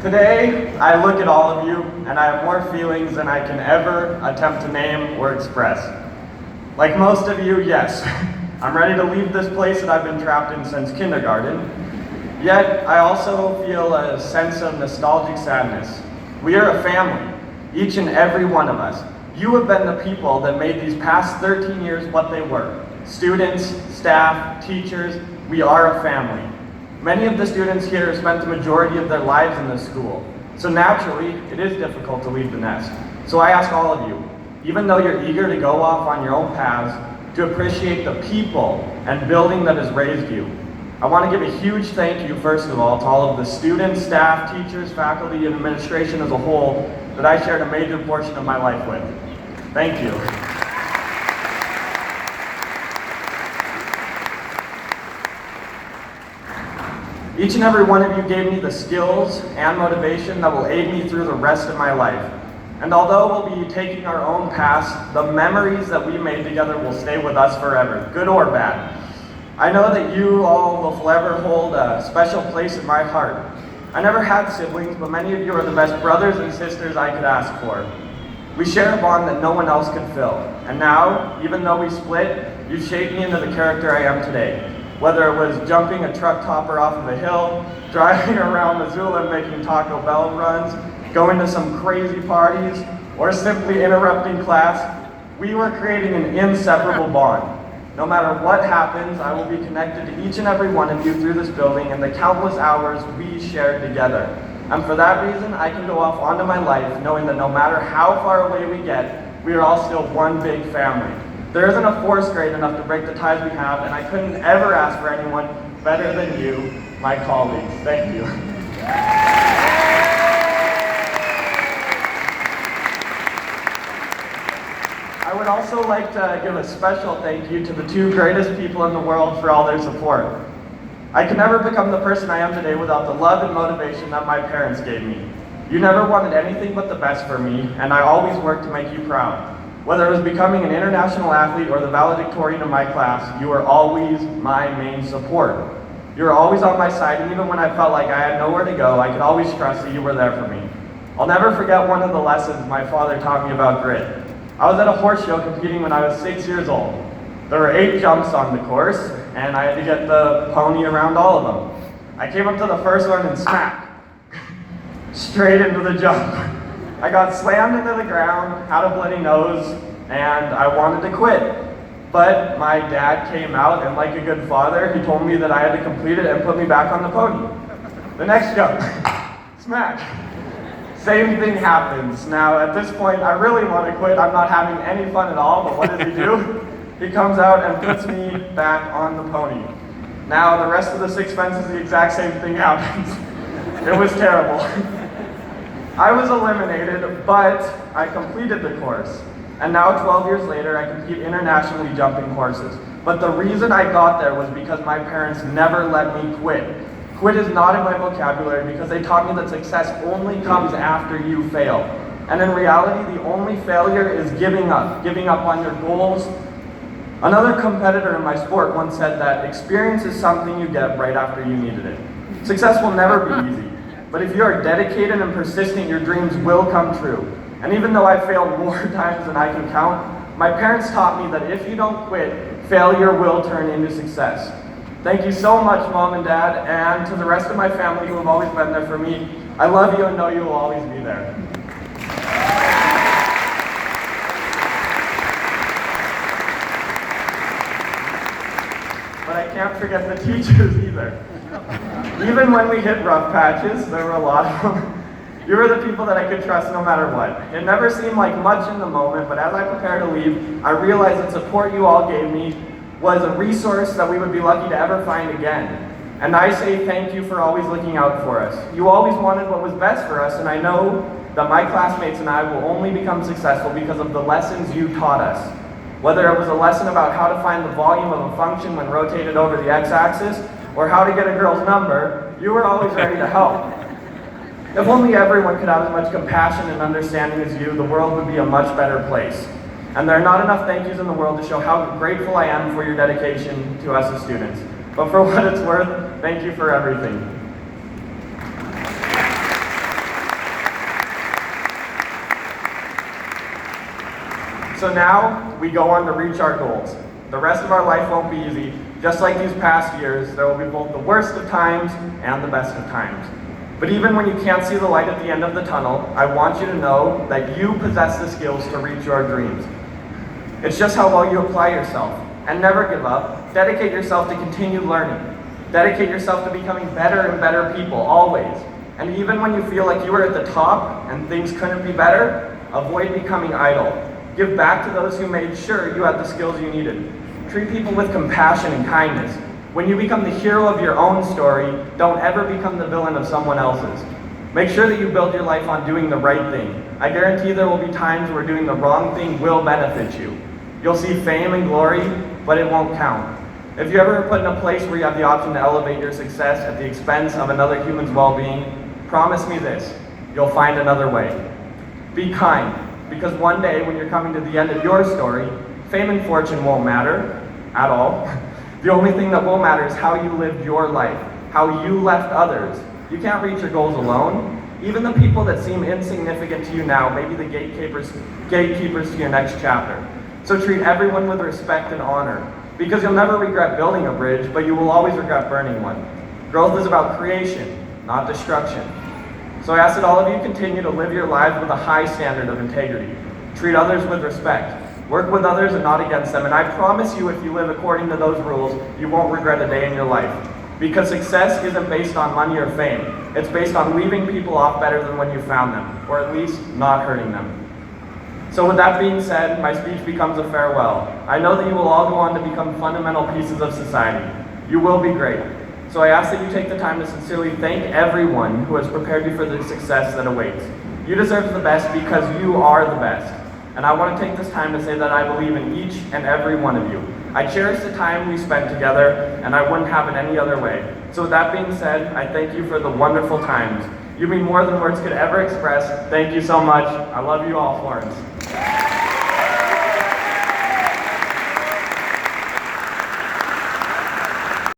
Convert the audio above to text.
Today, I look at all of you, and I have more feelings than I can ever attempt to name or express. Like most of you, yes, I'm ready to leave this place that I've been trapped in since kindergarten. Yet, I also feel a sense of nostalgic sadness. We are a family, each and every one of us. You have been the people that made these past 13 years what they were. Students, staff, teachers, we are a family. Many of the students here spent the majority of their lives in this school, so naturally, it is difficult to leave the nest. So I ask all of you, even though you're eager to go off on your own paths, to appreciate the people and building that has raised you. I want to give a huge thank you, first of all, to all of the students, staff, teachers, faculty, and administration as a whole that I shared a major portion of my life with. Thank you. Each and every one of you gave me the skills and motivation that will aid me through the rest of my life. And although we'll be taking our own paths, the memories that we made together will stay with us forever, good or bad. I know that you all will forever hold a special place in my heart. I never had siblings, but many of you are the best brothers and sisters I could ask for. We share a bond that no one else could fill. And now, even though we split, you shaped me into the character I am today. Whether it was jumping a truck topper off of a hill, driving around Missoula and making Taco Bell runs, going to some crazy parties, or simply interrupting class, we were creating an inseparable bond. No matter what happens, I will be connected to each and every one of you through this building and the countless hours we shared together. And for that reason, I can go off onto my life knowing that no matter how far away we get, we are all still one big family. There isn't a force great enough to break the ties we have, and I couldn't ever ask for anyone better than you, my colleagues. Thank you. I would also like to give a special thank you to the two greatest people in the world for all their support. I could never become the person I am today without the love and motivation that my parents gave me. You never wanted anything but the best for me, and I always worked to make you proud. Whether it was becoming an international athlete or the valedictorian of my class, you were always my main support. You were always on my side, and even when I felt like I had nowhere to go, I could always trust that you were there for me. I'll never forget one of the lessons my father taught me about grit. I was at a horse show competing when I was 6 years old. There were 8 jumps on the course, and I had to get the pony around all of them. I came up to the first one and smack, straight into the jump. I got slammed into the ground, had a bloody nose, and I wanted to quit. But my dad came out, and like a good father, he told me that I had to complete it and put me back on the pony. The next jump, smack. Same thing happens. Now, at this point, I really want to quit. I'm not having any fun at all, but what does he do? He comes out and puts me back on the pony. Now, the rest of the 6 fences, the exact same thing happens. It was terrible. I was eliminated, but I completed the course. And now 12 years later, I compete internationally jumping horses. But the reason I got there was because my parents never let me quit. Quit is not in my vocabulary because they taught me that success only comes after you fail. And in reality, the only failure is giving up on your goals. Another competitor in my sport once said that experience is something you get right after you needed it. Success will never be easy. But if you are dedicated and persistent, your dreams will come true. And even though I failed more times than I can count, my parents taught me that if you don't quit, failure will turn into success. Thank you so much, Mom and Dad, and to the rest of my family who have always been there for me. I love you and know you will always be there. But I can't forget the teachers either. Even when we hit rough patches, there were a lot of them. You were the people that I could trust no matter what. It never seemed like much in the moment, but as I prepared to leave, I realized that support you all gave me was a resource that we would be lucky to ever find again. And I say thank you for always looking out for us. You always wanted what was best for us, and I know that my classmates and I will only become successful because of the lessons you taught us. Whether it was a lesson about how to find the volume of a function when rotated over the x-axis, or how to get a girl's number, you were always ready to help. If only everyone could have as much compassion and understanding as you, the world would be a much better place. And there are not enough thank yous in the world to show how grateful I am for your dedication to us as students. But for what it's worth, thank you for everything. So now we go on to reach our goals. The rest of our life won't be easy. Just like these past years, there will be both the worst of times and the best of times. But even when you can't see the light at the end of the tunnel, I want you to know that you possess the skills to reach your dreams. It's just how well you apply yourself. And never give up. Dedicate yourself to continue learning. Dedicate yourself to becoming better and better people, always. And even when you feel like you are at the top and things couldn't be better, avoid becoming idle. Give back to those who made sure you had the skills you needed. Treat people with compassion and kindness. When you become the hero of your own story, don't ever become the villain of someone else's. Make sure that you build your life on doing the right thing. I guarantee there will be times where doing the wrong thing will benefit you. You'll see fame and glory, but it won't count. If you're ever put in a place where you have the option to elevate your success at the expense of another human's well-being, promise me this, you'll find another way. Be kind, because one day when you're coming to the end of your story, fame and fortune won't matter at all. The only thing that will matter is how you lived your life, how you left others. You can't reach your goals alone. Even the people that seem insignificant to you now may be the gatekeepers to your next chapter. So treat everyone with respect and honor, because you'll never regret building a bridge, but you will always regret burning one. Growth is about creation, not destruction. So I ask that all of you continue to live your lives with a high standard of integrity. Treat others with respect. Work with others and not against them, and I promise you if you live according to those rules, you won't regret a day in your life. Because success isn't based on money or fame. It's based on leaving people off better than when you found them, or at least not hurting them. So with that being said, my speech becomes a farewell. I know that you will all go on to become fundamental pieces of society. You will be great. So I ask that you take the time to sincerely thank everyone who has prepared you for the success that awaits. You deserve the best because you are the best. And I want to take this time to say that I believe in each and every one of you. I cherish the time we spent together, and I wouldn't have it any other way. So with that being said, I thank you for the wonderful times. You mean more than words could ever express. Thank you so much. I love you all, Florence.